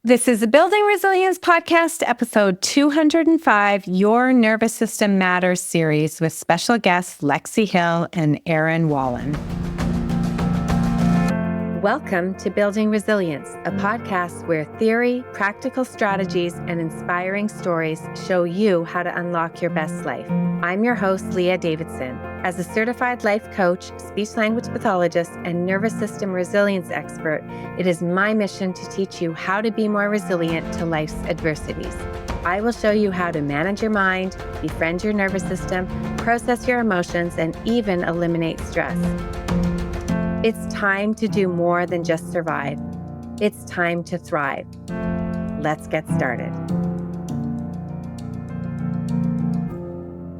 This is the Building Resilience Podcast, episode 205, Your Nervous System Matters series with special guests Lexie Hill and Erin Wallen. Welcome to Building Resilience, a podcast where theory, practical strategies, and inspiring stories show you how to unlock your best life. I'm your host, Leah Davidson. As a certified life coach, speech-language pathologist, and nervous system resilience expert, it is my mission to teach you how to be more resilient to life's adversities. I will show you how to manage your mind, befriend your nervous system, process your emotions, and even eliminate stress. It's time to do more than just survive. It's time to thrive. Let's get started.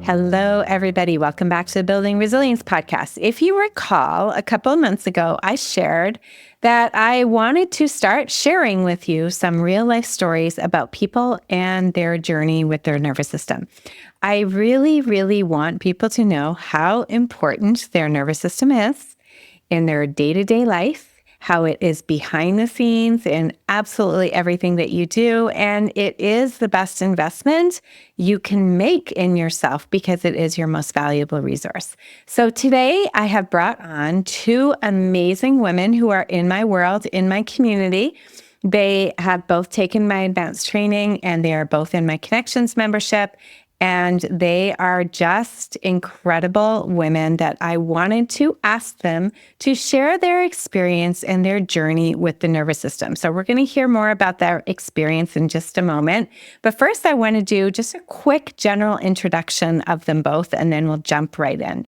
Hello, everybody. Welcome back to the Building Resilience Podcast. If you recall, a couple of months ago, I shared that I wanted to start sharing with you some real life stories about people and their journey with their nervous system. I really want people to know how important their nervous system is in their day-to-day life, how it is behind the scenes in absolutely everything that you do. And it is the best investment you can make in yourself because it is your most valuable resource. So today I have brought on two amazing women who are in my world, in my community. They have both taken my advanced training and they are both in my Connections membership. And they are just incredible women that I wanted to ask them to share their experience and their journey with the nervous system. So we're going to hear more about their experience in just a moment. But first, I want to do just a quick general introduction of them both, and then we'll jump right in.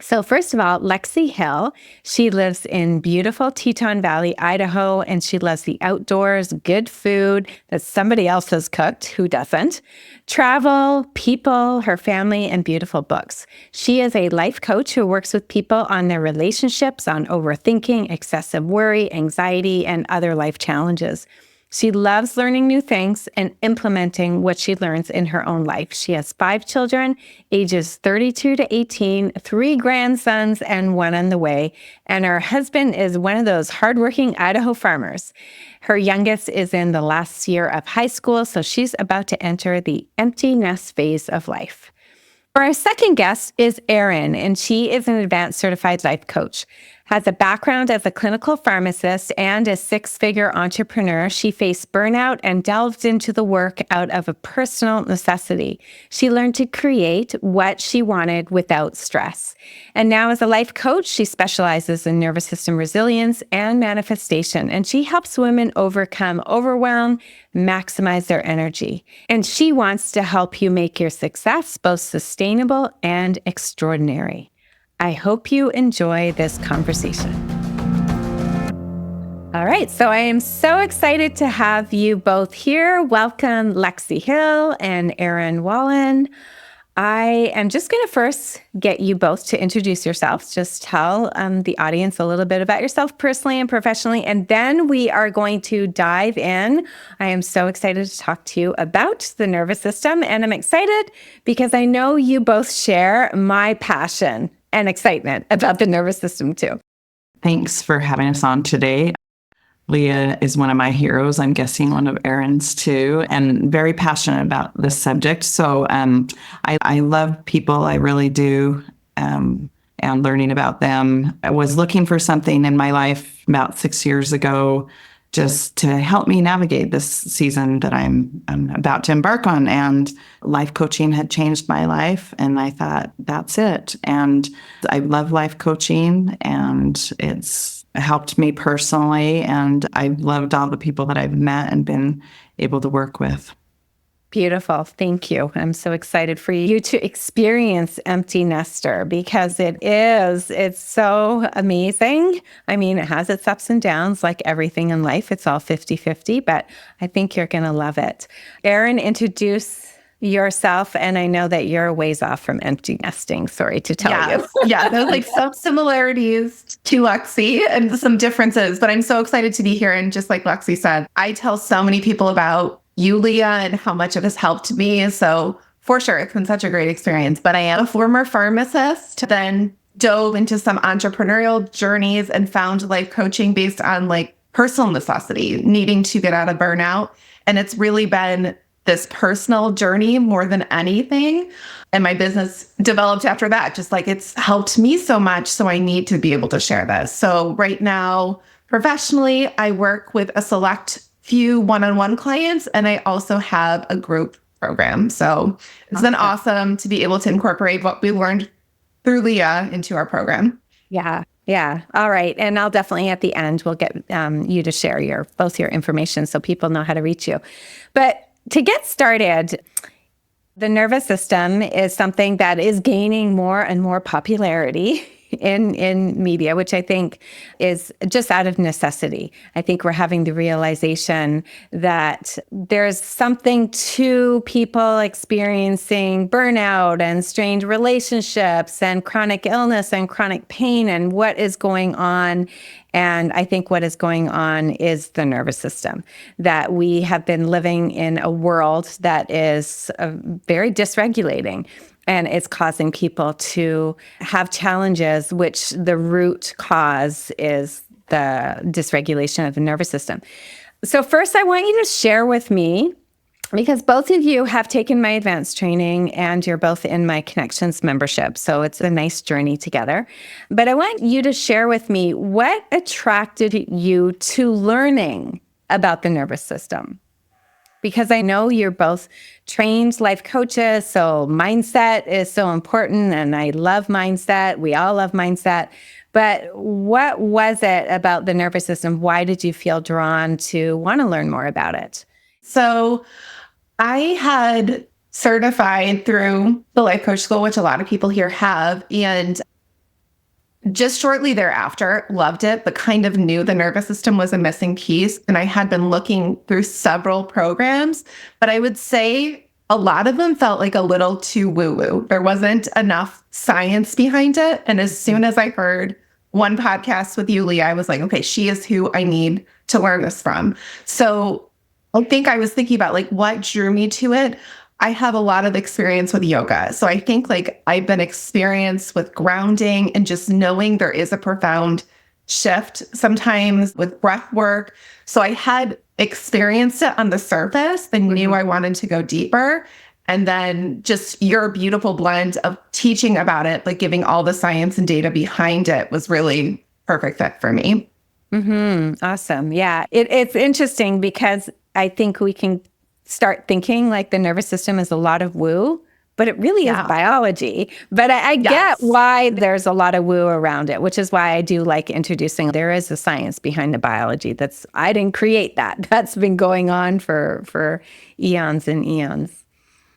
So first of all, Lexie Hill, she lives in beautiful Teton Valley, Idaho, and she loves the outdoors, good food that somebody else has cooked, who doesn't, travel, people, her family, and beautiful books. She is a life coach who works with people on their relationships, on overthinking, excessive worry, anxiety, and other life challenges. She loves learning new things and implementing what she learns in her own life. She has 5 children, ages 32 to 18, 3 grandsons, and 1 on the way. And her husband is one of those hardworking Idaho farmers. Her youngest is in the last year of high school, so she's about to enter the empty nest phase of life. Our second guest is Erin, and she is an advanced certified life coach. Has a background as a clinical pharmacist and a 6-figure entrepreneur. She faced burnout and delved into the work out of a personal necessity. She learned to create what she wanted without stress. And now as a life coach, she specializes in nervous system resilience and manifestation, and she helps women overcome overwhelm, maximize their energy. And she wants to help you make your success both sustainable and extraordinary. I hope you enjoy this conversation. All right, so I am so excited to have you both here. Welcome, Lexie Hill and Erin Wallen. I am just going to first get you both to introduce yourselves. Just tell the audience a little bit about yourself personally and professionally, and then we are going to dive in. I am so excited to talk to you about the nervous system, and I'm excited because I know you both share my passion and excitement about the nervous system too. Thanks for having us on today. Leah is one of my heroes. I'm guessing one of Erin's too, and very passionate about this subject. So I love people, I really do, and learning about them. I was looking for something in my life about 6 years ago just to help me navigate this season that I'm about to embark on. And life coaching had changed my life. And I thought, that's it. And I love life coaching, and it's helped me personally. And I've loved all the people that I've met and been able to work with. Beautiful. Thank you. I'm so excited for you to experience Empty Nester because it's so amazing. I mean, it has its ups and downs like everything in life. It's all 50-50, but I think you're going to love it. Erin, introduce yourself, and I know that you're a ways off from empty nesting. Sorry to tell you. Yeah, there's like some similarities to Lexie and some differences, but I'm so excited to be here. And just like Lexie said, I tell so many people about you, Leah, and how much it has helped me. So for sure, it's been such a great experience. But I am a former pharmacist, then dove into some entrepreneurial journeys and found life coaching based on like personal necessity, needing to get out of burnout. And it's really been this personal journey more than anything. And my business developed after that, just like it's helped me so much. So I need to be able to share this. So right now, professionally, I work with a select few one-on-one clients, and I also have a group program. So it's been awesome to be able to incorporate what we learned through Leah into our program. Yeah. Yeah. All right. And I'll definitely at the end, we'll get you to share both your information so people know how to reach you. But to get started, the nervous system is something that is gaining more and more popularity in media, which I think is just out of necessity. I think we're having the realization that there's something to people experiencing burnout and strained relationships and chronic illness and chronic pain and what is going on. And I think what is going on is the nervous system, that we have been living in a world that is very dysregulating. And it's causing people to have challenges, which the root cause is the dysregulation of the nervous system. So first, I want you to share with me, because both of you have taken my advanced training and you're both in my Connections membership. So it's a nice journey together. But I want you to share with me what attracted you to learning about the nervous system. Because I know you're both trained life coaches, so mindset is so important, and I love mindset. We all love mindset. But what was it about the nervous system? Why did you feel drawn to want to learn more about it? So I had certified through the life coach school, which a lot of people here have, and just shortly thereafter, loved it, but kind of knew the nervous system was a missing piece. And I had been looking through several programs, but I would say a lot of them felt like a little too woo-woo. There wasn't enough science behind it. And as soon as I heard one podcast with you, Leah, I was like, okay, she is who I need to learn this from. So I think I was thinking about like what drew me to it. I have a lot of experience with yoga. So I think like I've been experienced with grounding and just knowing there is a profound shift sometimes with breath work. So I had experienced it on the surface and knew I wanted to go deeper. And then just your beautiful blend of teaching about it, like giving all the science and data behind it was really perfect fit for me. Awesome. Yeah. It's interesting because I think we can start thinking like the nervous system is a lot of woo, but it really is biology. But I get why there's a lot of woo around it, which is why I do like introducing there is a science behind the biology. I didn't create that. That's been going on for eons and eons.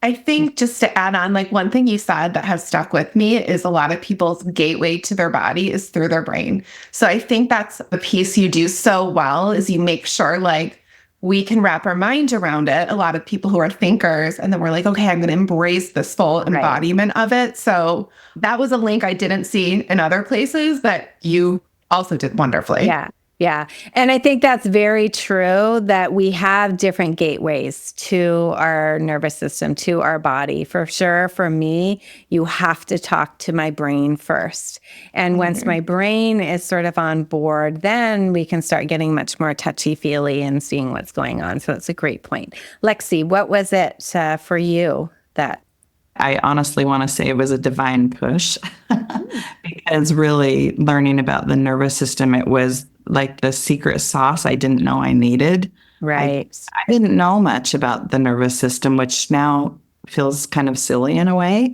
I think just to add on, like one thing you said that has stuck with me is a lot of people's gateway to their body is through their brain. So I think that's the piece you do so well is you make sure like we can wrap our mind around it. A lot of people who are thinkers, and then we're like, okay, I'm going to embrace this full embodiment of it. So that was a link I didn't see in other places that you also did wonderfully. Yeah. Yeah. And I think that's very true that we have different gateways to our nervous system, to our body. For sure, for me, you have to talk to my brain first. And once my brain is sort of on board, then we can start getting much more touchy-feely and seeing what's going on. So that's a great point. Lexie, what was it for you that... I honestly want to say it was a divine push because really learning about the nervous system, it was like the secret sauce I didn't know I needed. Right. I didn't know much about the nervous system, which now feels kind of silly in a way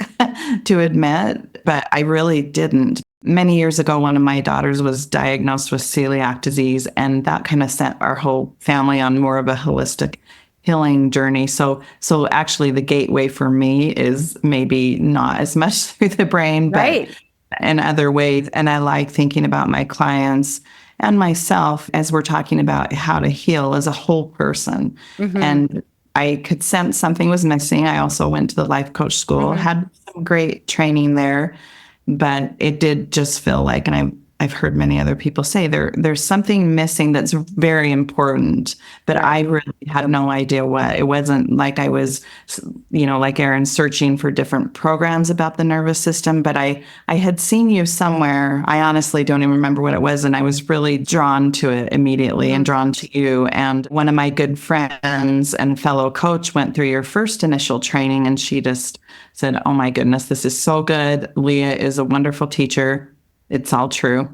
to admit, but I really didn't. Many years ago, one of my daughters was diagnosed with celiac disease, and that kind of sent our whole family on more of a holistic healing journey. So actually the gateway for me is maybe not as much through the brain, but in other ways. And I like thinking about my clients and myself as we're talking about how to heal as a whole person. And I could sense something was missing. I also went to the life coach school, had some great training there, but it did just feel like, and I've heard many other people say there's something missing that's very important, but I really had no idea what. It wasn't like I was, like Erin, searching for different programs about the nervous system, but I had seen you somewhere. I honestly don't even remember what it was, and I was really drawn to it immediately and drawn to you. And one of my good friends and fellow coach went through your first initial training, and she just said, "Oh my goodness, this is so good. Leah is a wonderful teacher." It's all true.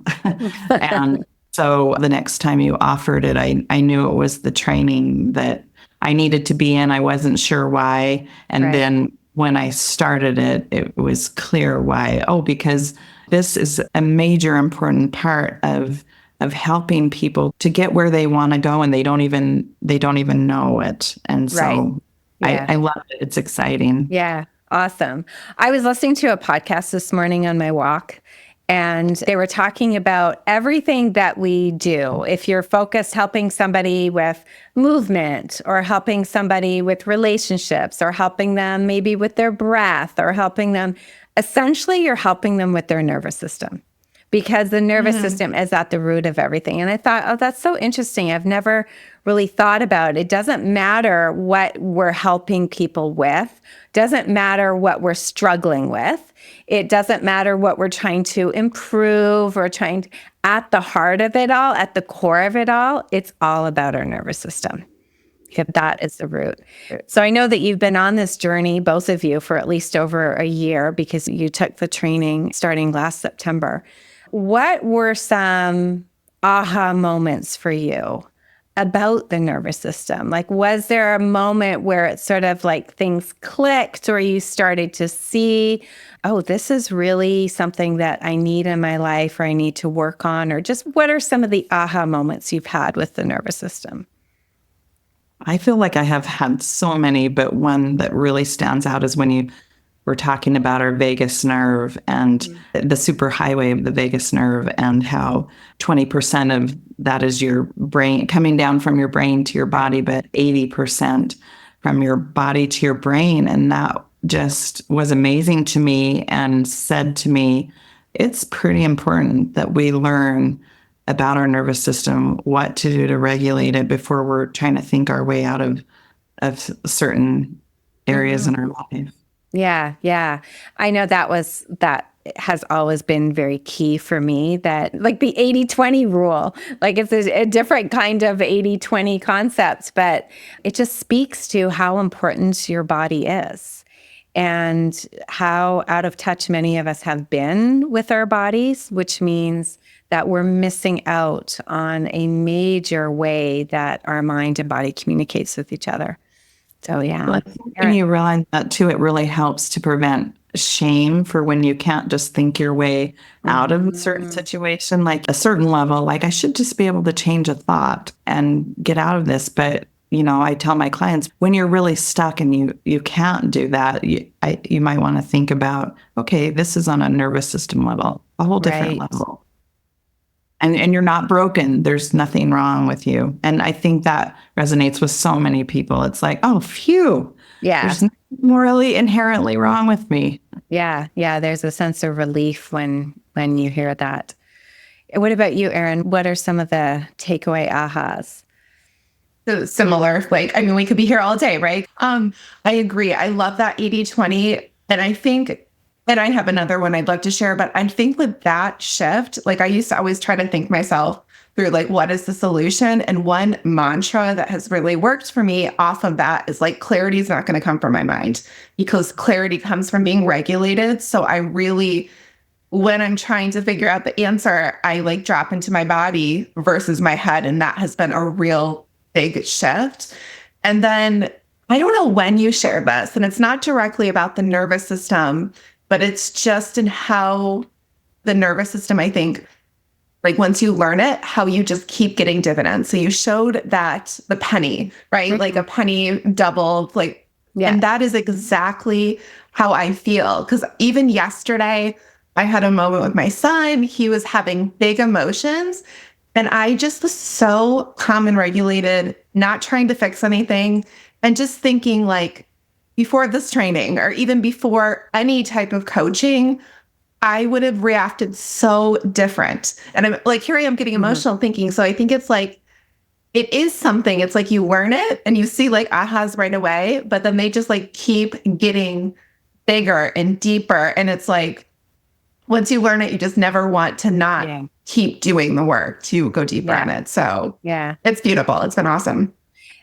And so the next time you offered it, I knew it was the training that I needed to be in. I wasn't sure why. And then when I started it, it was clear why. Oh, because this is a major important part of helping people to get where they want to go, and they don't even know it. And so I love it. It's exciting. Yeah. Awesome. I was listening to a podcast this morning on my walk, and they were talking about everything that we do. If you're focused helping somebody with movement, or helping somebody with relationships, or helping them maybe with their breath, or helping them, essentially you're helping them with their nervous system, because the nervous system is at the root of everything. And I thought, oh, that's so interesting. I've never really thought about it. It doesn't matter what we're helping people with. Doesn't matter what we're struggling with. It doesn't matter what we're trying to improve or at the heart of it all, at the core of it all, it's all about our nervous system. That is the root. So I know that you've been on this journey, both of you, for at least over a year, because you took the training starting last September. What were some aha moments for you about the nervous system? Like, was there a moment where it sort of like things clicked, or you started to see, oh, this is really something that I need in my life, or I need to work on? Or just what are some of the aha moments you've had with the nervous system? I feel like I have had so many, but one that really stands out is when you were talking about our vagus nerve and the superhighway of the vagus nerve, and how 20% of that is your brain, coming down from your brain to your body, but 80% from your body to your brain. And that just was amazing to me, and said to me, it's pretty important that we learn about our nervous system, what to do to regulate it before we're trying to think our way out of certain areas in our life. Yeah. I know that has always been very key for me, that like the 80-20 rule, like it's a different kind of 80-20 concept, but it just speaks to how important your body is and how out of touch many of us have been with our bodies, which means that we're missing out on a major way that our mind and body communicates with each other. So, yeah. When you realize that too, it really helps to prevent shame for when you can't just think your way out of a certain situation, like a certain level, like I should just be able to change a thought and get out of this. But, I tell my clients, when you're really stuck and you can't do that, you might want to think about, okay, this is on a nervous system level, a whole different level. And you're not broken. There's nothing wrong with you. And I think that resonates with so many people. It's like, oh, phew. Yeah. There's nothing morally inherently wrong with me. Yeah. There's a sense of relief when you hear that. What about you, Erin? What are some of the takeaway ahas? So similar. We could be here all day, right? I agree. I love that 80-20. And I think, and I have another one I'd love to share, but I think with that shift, I used to always try to think myself through, what is the solution? And one mantra that has really worked for me off of that is clarity is not going to come from my mind, because clarity comes from being regulated. So I really, when I'm trying to figure out the answer, I drop into my body versus my head. And that has been a real big shift. And then I don't know when you shared this, and it's not directly about the nervous system, but it's just in how the nervous system, I think, once you learn it, how you just keep getting dividends. So you showed that the penny, right? Like a penny double, and that is exactly how I feel. Because even yesterday, I had a moment with my son. He was having big emotions, and I just was so calm and regulated, not trying to fix anything, and just thinking before this training, or even before any type of coaching, I would have reacted so different. And I'm like, here I am getting emotional thinking. So I think it's like, it is something. It's like you learn it and you see like ahas right away, but then they just like keep getting bigger and deeper. And it's like, once you learn it, you just never want to not keep doing the work to go deeper in it. So it's beautiful. It's been awesome.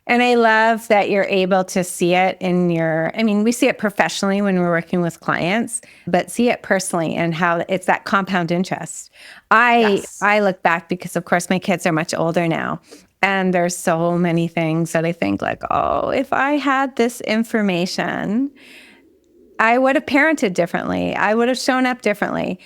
And I love that you're able to see it we see it professionally when we're working with clients, but see it personally and how it's that compound interest. I look back because, of course, my kids are much older now. And there's so many things that I think like, oh, if I had this information, I would have parented differently. I would have shown up differently.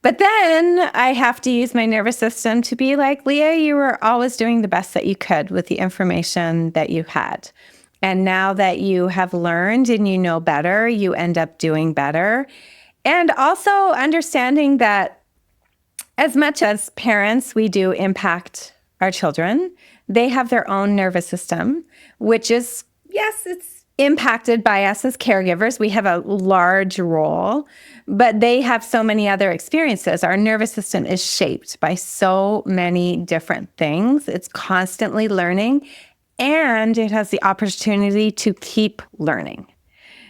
But then I have to use my nervous system to be like, Leah, you were always doing the best that you could with the information that you had. And now that you have learned and you know better, you end up doing better. And also understanding that as much as parents, we do impact our children, they have their own nervous system, which is, yes, it's impacted by us as caregivers. We have a large role, but they have so many other experiences. Our nervous system is shaped by so many different things. It's constantly learning, and it has the opportunity to keep learning.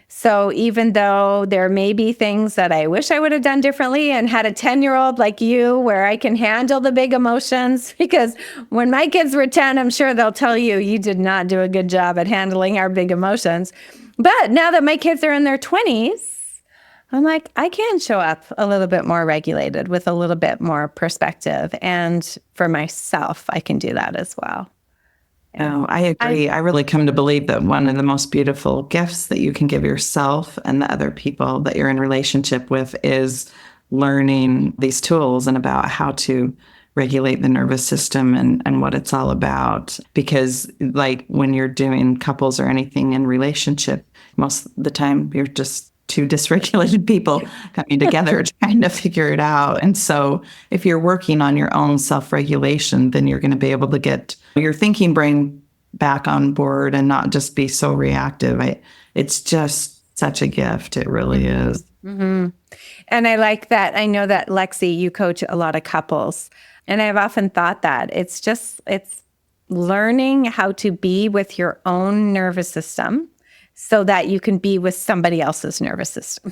So even though there may be things that I wish I would have done differently and had a 10-year-old like you where I can handle the big emotions, because when my kids were 10, I'm sure they'll tell you, you did not do a good job at handling our big emotions. But now that my kids are in their 20s, I'm like, I can show up a little bit more regulated with a little bit more perspective. And for myself, I can do that as well. Oh, I agree. I really come to believe that one of the most beautiful gifts that you can give yourself and the other people that you're in relationship with is learning these tools and about how to regulate the nervous system and what it's all about. Because like when you're doing couples or anything in relationship, most of the time you're just two dysregulated people coming together trying to figure it out. And so if you're working on your own self-regulation, then you're going to be able to get your thinking brain back on board and not just be so reactive. It's just such a gift. It really is. Mm-hmm. And I like that. I know that, Lexie, you coach a lot of couples. And I've often thought that it's learning how to be with your own nervous system so that you can be with somebody else's nervous system.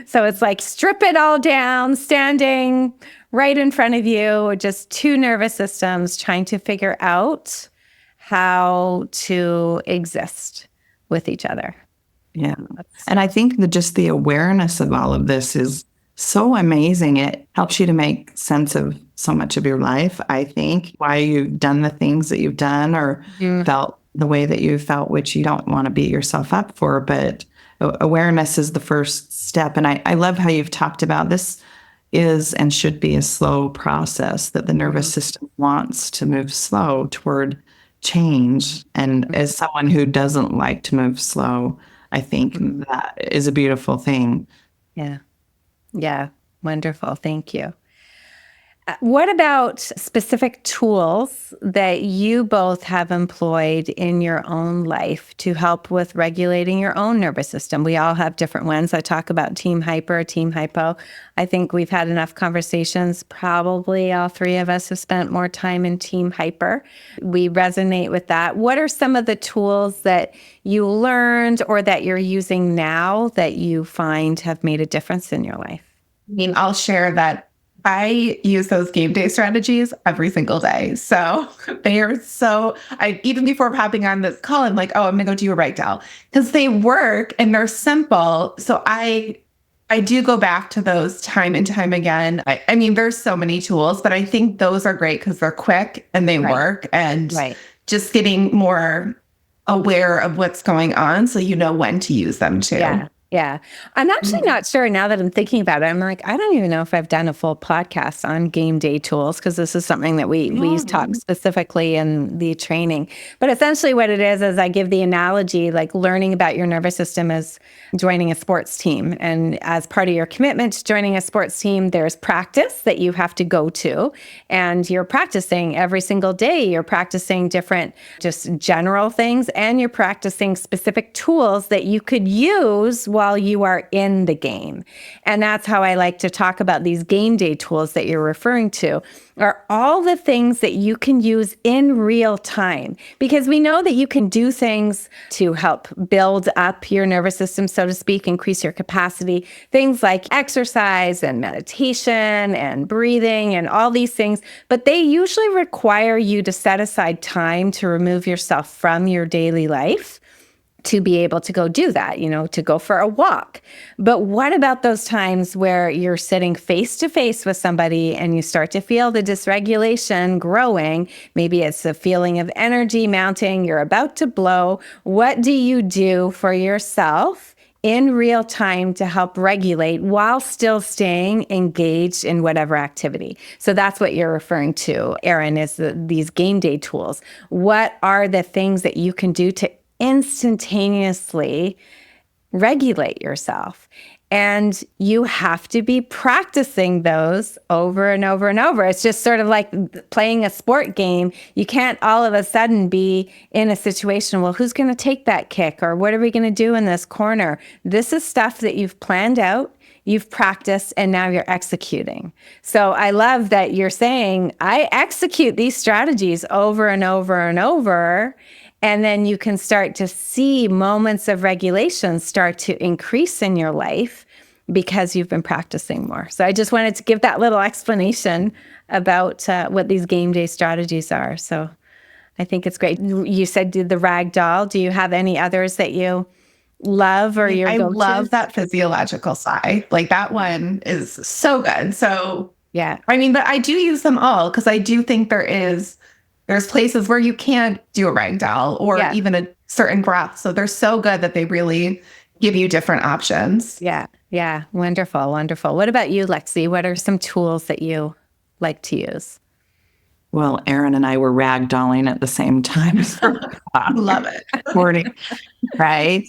So it's like strip it all down, standing right in front of you, just two nervous systems trying to figure out how to exist with each other. Yeah. And I think that just the awareness of all of this is so amazing. It helps you to make sense of so much of your life, I think, why you've done the things that you've done or felt the way that you felt, which you don't want to beat yourself up for. But awareness is the first step. And I love how you've talked about this is and should be a slow process, that the nervous system wants to move slow toward change. And as someone who doesn't like to move slow, I think that is a beautiful thing. Yeah. Yeah. Wonderful. Thank you. What about specific tools that you both have employed in your own life to help with regulating your own nervous system? We all have different ones. I talk about team hyper, team hypo. I think we've had enough conversations. Probably all three of us have spent more time in team hyper. We resonate with that. What are some of the tools that you learned or that you're using now that you find have made a difference in your life? I mean, I'll share that I use those game day strategies every single day. So they are even before hopping on this call, I'm like, oh, I'm going to go do a write down because they work and they're simple. So I do go back to those time and time again. I mean, there's so many tools, but I think those are great because they're quick and they work and just getting more aware of what's going on so you know when to use them too. Yeah. Yeah. I'm actually not sure now that I'm thinking about it. I'm like, I don't even know if I've done a full podcast on game day tools because this is something that we talk specifically in the training. But essentially what it is I give the analogy, like learning about your nervous system as joining a sports team. And as part of your commitment to joining a sports team, there's practice that you have to go to. And you're practicing every single day. You're practicing different just general things. And you're practicing specific tools that you could use while while you are in the game. And that's how I like to talk about these game day tools that you're referring to, are all the things that you can use in real time. Because we know that you can do things to help build up your nervous system, so to speak, increase your capacity. Things like exercise and meditation and breathing and all these things. But they usually require you to set aside time to remove yourself from your daily life to be able to go do that, to go for a walk. But what about those times where you're sitting face to face with somebody and you start to feel the dysregulation growing? Maybe it's a feeling of energy mounting, you're about to blow. What do you do for yourself in real time to help regulate while still staying engaged in whatever activity? So that's what you're referring to, Erin, is these game day tools. What are the things that you can do to instantaneously regulate yourself? And you have to be practicing those over and over and over. It's just sort of like playing a sport game. You can't all of a sudden be in a situation, well, who's going to take that kick? Or what are we going to do in this corner? This is stuff that you've planned out, you've practiced, and now you're executing. So I love that you're saying, I execute these strategies over and over and over. And then you can start to see moments of regulation start to increase in your life because you've been practicing more. So I just wanted to give that little explanation about what these game day strategies are. So I think it's great. You said the rag doll. Do you have any others that you love or your go-to? I love that physiological sigh. Like that one is so good. So yeah, but I do use them all because I do think there's places where you can't do a rag doll or even a certain breath. So they're so good that they really give you different options. Yeah. Yeah. Wonderful. Wonderful. What about you, Lexie? What are some tools that you like to use? Well, Erin and I were ragdolling at the same time. Love it. Recording, right?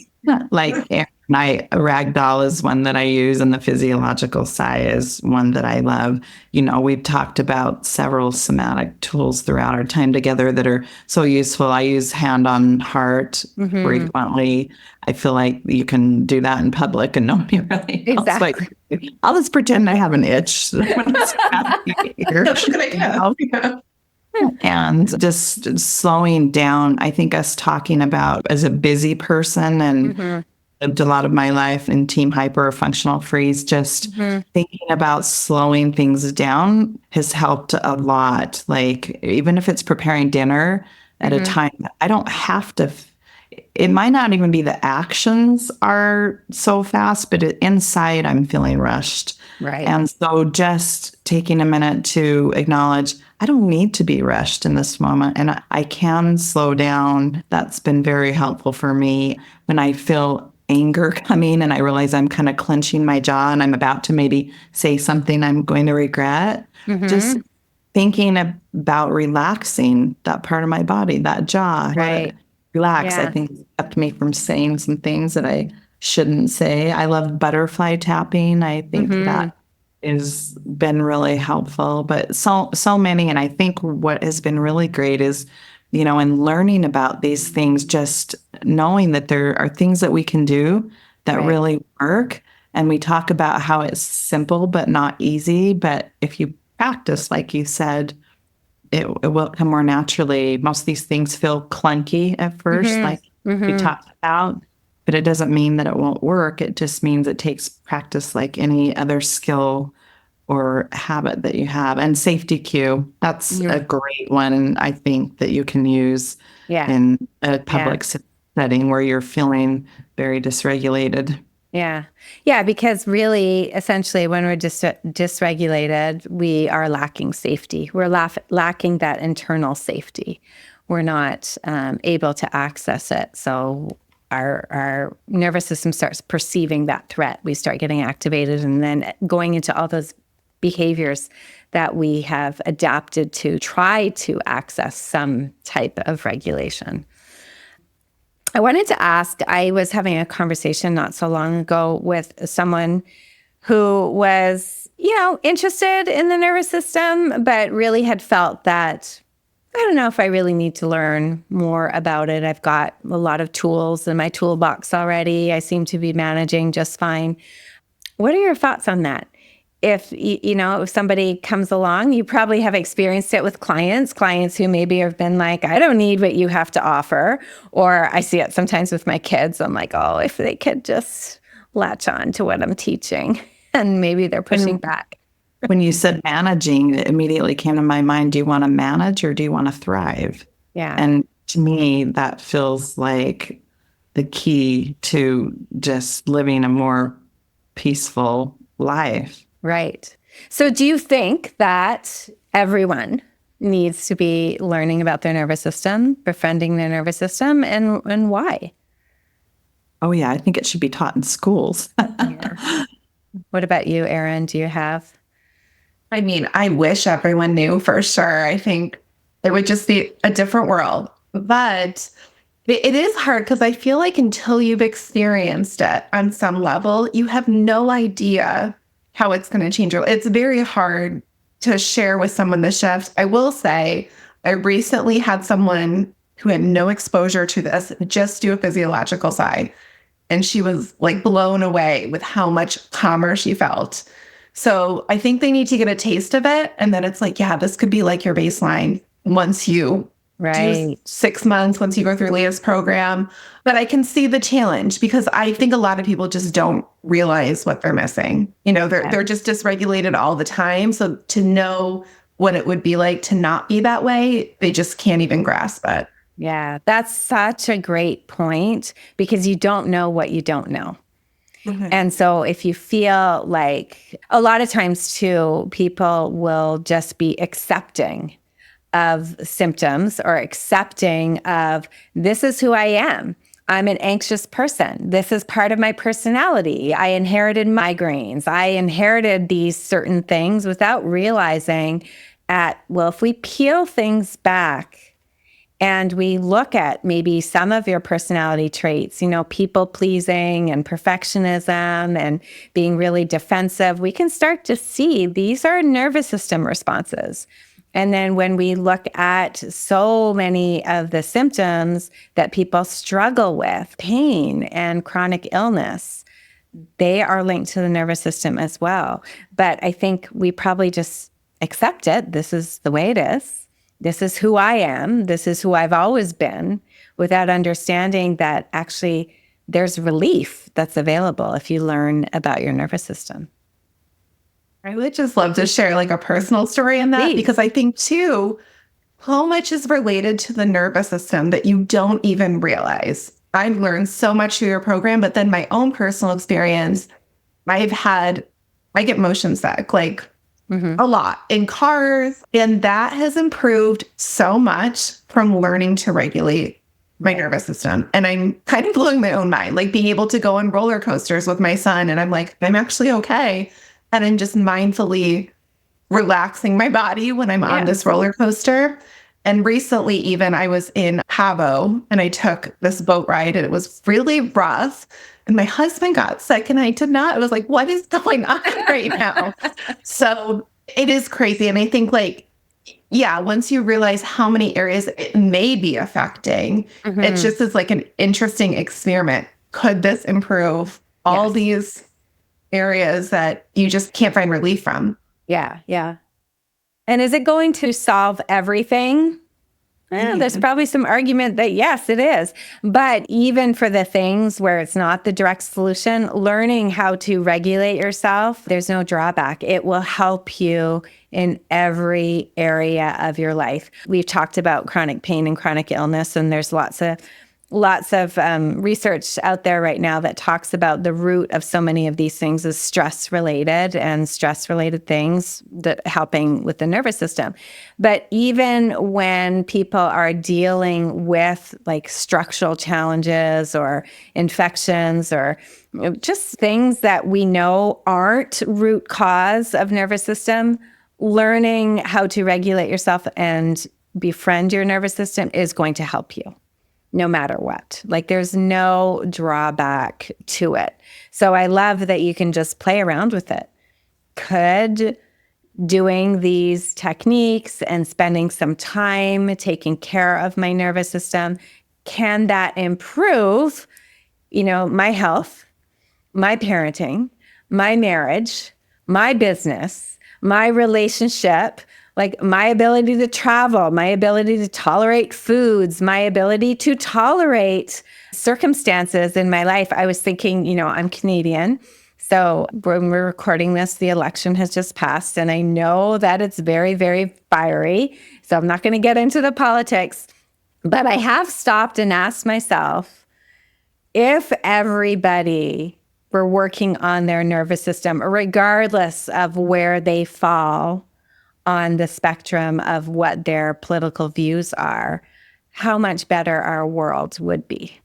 Like Erin and I, ragdoll is one that I use, and the physiological sigh is one that I love. We've talked about several somatic tools throughout our time together that are so useful. I use hand on heart frequently. I feel like you can do that in public and nobody really knows. Exactly. Like, I'll just pretend I have an itch. That's a good idea. And just slowing down. I think us talking about, as a busy person and lived a lot of my life in team hyper or functional freeze, just thinking about slowing things down has helped a lot. Like, even if it's preparing dinner at a time, I don't have to, it might not even be the actions are so fast, but inside I'm feeling rushed. Right. And so just taking a minute to acknowledge, I don't need to be rushed in this moment, and I can slow down. That's been very helpful for me when I feel anger coming and I realize I'm kind of clenching my jaw and I'm about to maybe say something I'm going to regret. Just thinking about relaxing that part of my body, that jaw. Right. Relax. Yeah. I think it's kept me from saying some things that I shouldn't say. I love butterfly tapping. I think that has been really helpful, but so many. And I think what has been really great is, in learning about these things, just knowing that there are things that we can do that really work. And we talk about how it's simple, but not easy. But if you practice, like you said, it will come more naturally. Most of these things feel clunky at first, like we talked about. But it doesn't mean that it won't work. It just means it takes practice like any other skill or habit that you have. And safety cue, that's a great one, I think, that you can use in a public setting where you're feeling very dysregulated. Yeah. Yeah, because really, essentially, when we're dysregulated, we are lacking safety. We're lacking that internal safety. We're not able to access it. So our nervous system starts perceiving that threat. We start getting activated and then going into all those behaviors that we have adapted to try to access some type of regulation. I wanted to ask, I was having a conversation not so long ago with someone who was, interested in the nervous system, but really had felt that I don't know if I really need to learn more about it. I've got a lot of tools in my toolbox already. I seem to be managing just fine. What are your thoughts on that? If somebody comes along, you probably have experienced it with clients who maybe have been like, I don't need what you have to offer. Or I see it sometimes with my kids. I'm like, oh, if they could just latch on to what I'm teaching. And maybe they're pushing back. When you said managing, it immediately came to my mind, do you want to manage or do you want to thrive? Yeah. And to me, that feels like the key to just living a more peaceful life. Right. So do you think that everyone needs to be learning about their nervous system, befriending their nervous system, and why? Oh, yeah, I think it should be taught in schools. Yeah. What about you, Erin? Do you have? I mean, I wish everyone knew for sure. I think it would just be a different world. But it is hard because I feel like until you've experienced it on some level, you have no idea how it's going to change your life. It's very hard to share with someone the shift. I will say, I recently had someone who had no exposure to this just do a physiological side. And she was like blown away with how much calmer she felt. So I think they need to get a taste of it. And then it's like, yeah, this could be like your baseline once you do 6 months, once you go through Leah's program. But I can see the challenge because I think a lot of people just don't realize what they're missing. They're just dysregulated all the time. So to know what it would be like to not be that way, they just can't even grasp it. Yeah, that's such a great point because you don't know what you don't know. Mm-hmm. And so if you feel like a lot of times too, people will just be accepting of symptoms or accepting of this is who I am. I'm an anxious person. This is part of my personality. I inherited migraines. I inherited these certain things without realizing if we peel things back and we look at maybe some of your personality traits, people pleasing and perfectionism and being really defensive, we can start to see these are nervous system responses. And then when we look at so many of the symptoms that people struggle with, pain and chronic illness, they are linked to the nervous system as well. But I think we probably just accept it. This is the way it is. This is who I am. This is who I've always been, without understanding that actually there's relief that's available if you learn about your nervous system. I would just love to share like a personal story in that. Please. Because I think too, how much is related to the nervous system that you don't even realize. I've learned so much through your program, but then my own personal experience, I get motion sick, like a lot in cars. And that has improved so much from learning to regulate my nervous system. And I'm kind of blowing my own mind, like being able to go on roller coasters with my son. And I'm like, I'm actually okay. And I'm just mindfully relaxing my body when I'm on this roller coaster. And recently, even I was in Cabo and I took this boat ride and it was really rough. And my husband got sick and I did not. I was like, what is going on right now? So it is crazy. And I think once you realize how many areas it may be affecting, it just is like an interesting experiment. Could this improve all these areas that you just can't find relief from? Yeah, yeah. And is it going to solve everything? There's probably some argument that yes, it is. But even for the things where it's not the direct solution, learning how to regulate yourself, there's no drawback. It will help you in every area of your life. We've talked about chronic pain and chronic illness, and there's lots of research out there right now that talks about the root of so many of these things is stress-related and stress-related things that helping with the nervous system. But even when people are dealing with like structural challenges or infections or just things that we know aren't root cause of nervous system, learning how to regulate yourself and befriend your nervous system is going to help you. No matter what. Like there's no drawback to it. So I love that you can just play around with it. Could doing these techniques and spending some time taking care of my nervous system, can that improve, my health, my parenting, my marriage, my business, my relationship, like my ability to travel, my ability to tolerate foods, my ability to tolerate circumstances in my life. I was thinking, I'm Canadian. So when we're recording this, the election has just passed, and I know that it's very, very fiery. So I'm not going to get into the politics, but I have stopped and asked myself, if everybody were working on their nervous system, regardless of where they fall on the spectrum of what their political views are, how much better our world would be.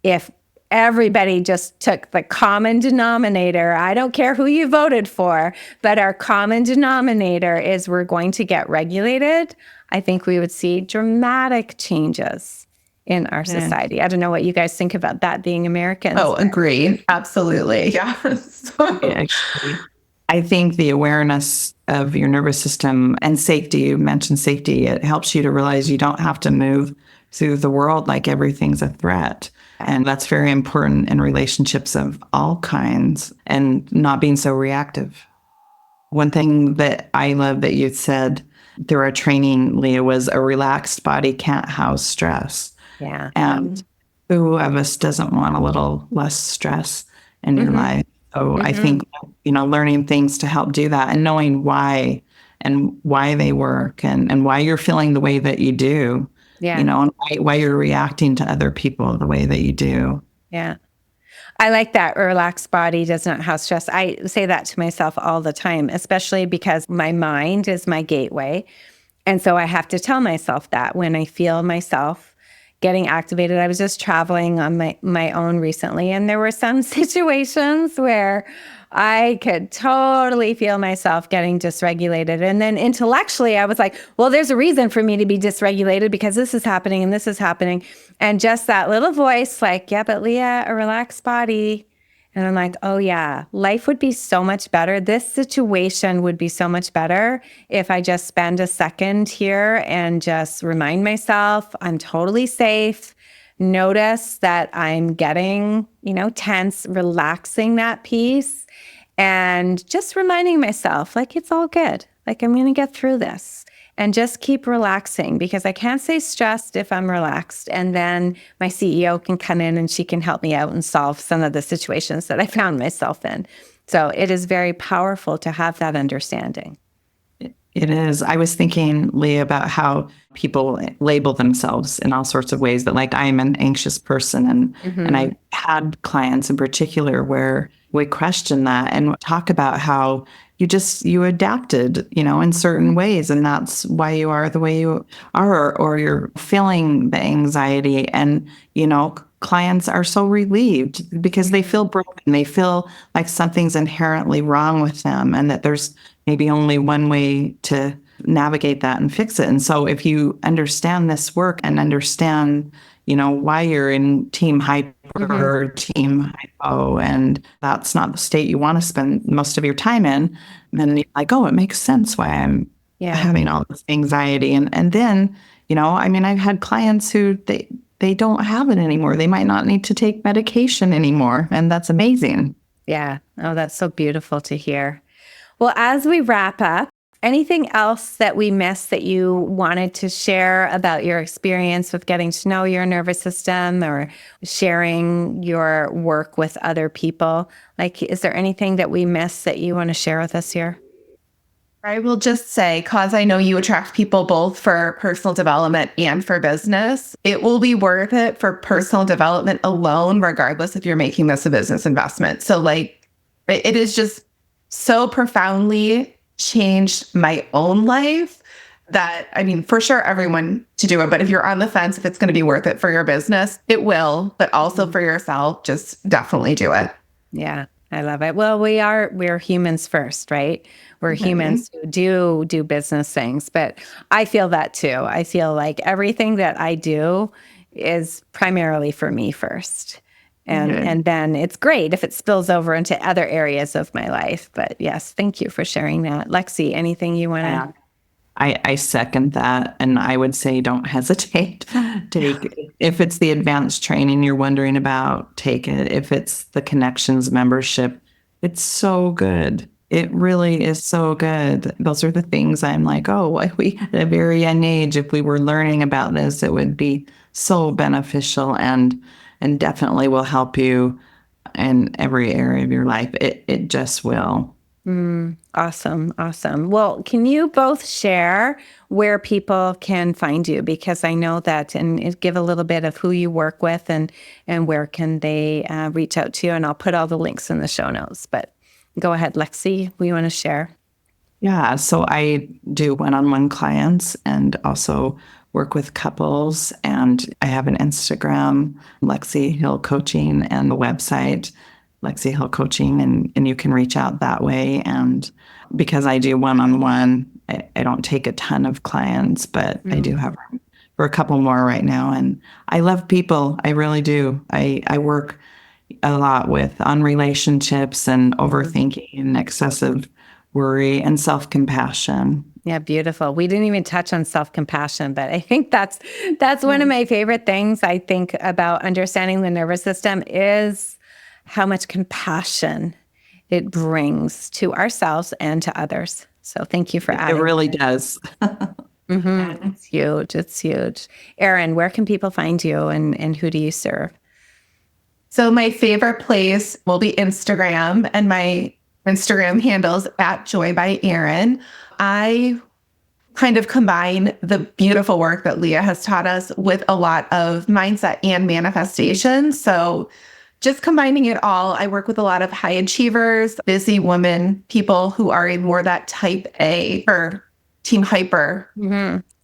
If everybody just took the common denominator, I don't care who you voted for, but our common denominator is we're going to get regulated, I think we would see dramatic changes in our society. I don't know what you guys think about that, being Americans. Oh, agree. Absolutely. Yeah. I think the awareness of your nervous system and safety, you mentioned safety, it helps you to realize you don't have to move through the world like everything's a threat. And that's very important in relationships of all kinds and not being so reactive. One thing that I love that you said through our training, Leah, was a relaxed body can't house stress. Yeah. And who of us doesn't want a little less stress in your life? So I think, learning things to help do that and knowing why and why they work and why you're feeling the way that you do, and why you're reacting to other people the way that you do. Yeah. I like that. A relaxed body does not house stress. I say that to myself all the time, especially because my mind is my gateway. And so I have to tell myself that when I feel myself getting activated. I was just traveling on my own recently, and there were some situations where I could totally feel myself getting dysregulated. And then intellectually, I was like, well, there's a reason for me to be dysregulated because this is happening and this is happening. And just that little voice like, yeah, but Leah, a relaxed body. And I'm like, oh yeah, life would be so much better. This situation would be so much better if I just spend a second here and just remind myself I'm totally safe. Notice that I'm getting, tense, relaxing that piece, and just reminding myself, like, it's all good. Like, I'm going to get through this. And just keep relaxing, because I can't stay stressed if I'm relaxed. And then my CEO can come in and she can help me out and solve some of the situations that I found myself in. So it is very powerful to have that understanding. It is. I was thinking, Leah, about how people label themselves in all sorts of ways, that like I'm an anxious person. And I had clients in particular where we question that and talk about how you adapted, in certain ways. And that's why you are the way you are, or you're feeling the anxiety. And, clients are so relieved because they feel broken. They feel like something's inherently wrong with them and that there's maybe only one way to navigate that and fix it. And so if you understand this work and understand, why you're in team hyper or team hypo, and that's not the state you want to spend most of your time in, then you're like, oh, it makes sense why I'm having all this anxiety. And then, I've had clients who they don't have it anymore. They might not need to take medication anymore. And that's amazing. Yeah. Oh, that's so beautiful to hear. Well, as we wrap up, anything else that we missed that you wanted to share about your experience with getting to know your nervous system or sharing your work with other people? Like, is there anything that we missed that you want to share with us here? I will just say, because I know you attract people both for personal development and for business, it will be worth it for personal development alone, regardless if you're making this a business investment. So it is just so profoundly changed my own life that, for sure everyone to do it, but if you're on the fence, if it's going to be worth it for your business, it will, but also for yourself, just definitely do it. Yeah, I love it. Well, we're humans first, right? We're humans who do business things, but I feel that too. I feel like everything that I do is primarily for me first. And then it's great if it spills over into other areas of my life. But yes, thank you for sharing that. Lexie, anything you want to? I second that. And I would say don't hesitate. If it's the advanced training you're wondering about, take it. If it's the Connections membership, it's so good. It really is so good. Those are the things I'm like, oh, we at a very young age, if we were learning about this, it would be so beneficial and definitely will help you in every area of your life. It just will. Awesome. Awesome. Well, can you both share where people can find you? Because I know that, and give a little bit of who you work with and where can they reach out to you. And I'll put all the links in the show notes. But go ahead, Lexie, we want to share. Yeah. So I do one-on-one clients and also work with couples. And I have an Instagram, Lexie Hill Coaching, and the website, Lexie Hill Coaching, and you can reach out that way. And because I do one-on-one, I don't take a ton of clients, but I do have for a couple more right now. And I love people. I really do. I work a lot on relationships and overthinking and excessive worry and self-compassion. Yeah, beautiful. We didn't even touch on self-compassion, but I think that's one of my favorite things I think about understanding the nervous system is how much compassion it brings to ourselves and to others. So thank you for adding. It really does. It's huge. It's huge. Erin, where can people find you and who do you serve? So my favorite place will be Instagram, and my Instagram handles @Joy by Erin. I kind of combine the beautiful work that Leah has taught us with a lot of mindset and manifestation. So just combining it all, I work with a lot of high achievers, busy women, people who are in more that type A or team hyper.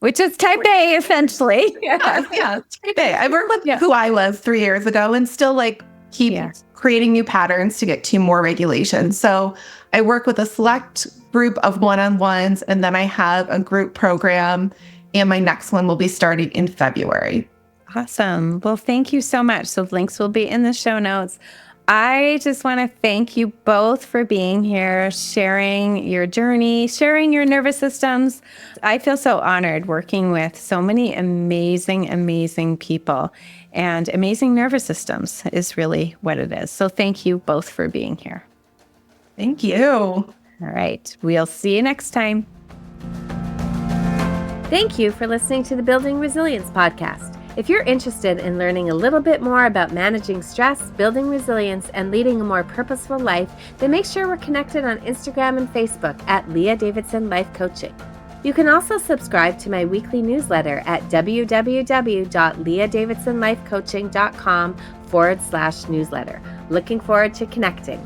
Which is type A, essentially. Yeah, type A. I work with who I was 3 years ago and still keep creating new patterns to get to more regulation. So I work with a select group of one-on-ones, and then I have a group program, and my next one will be starting in February. Awesome. Well, thank you so much. So links will be in the show notes. I just want to thank you both for being here, sharing your journey, sharing your nervous systems. I feel so honored working with so many amazing, amazing people, and amazing nervous systems is really what it is. So thank you both for being here. Thank you. All right. We'll see you next time. Thank you for listening to the Building Resilience podcast. If you're interested in learning a little bit more about managing stress, building resilience, and leading a more purposeful life, then make sure we're connected on Instagram and Facebook @Leah Davidson Life Coaching. You can also subscribe to my weekly newsletter at www.leahdavidsonlifecoaching.com/newsletter. Looking forward to connecting.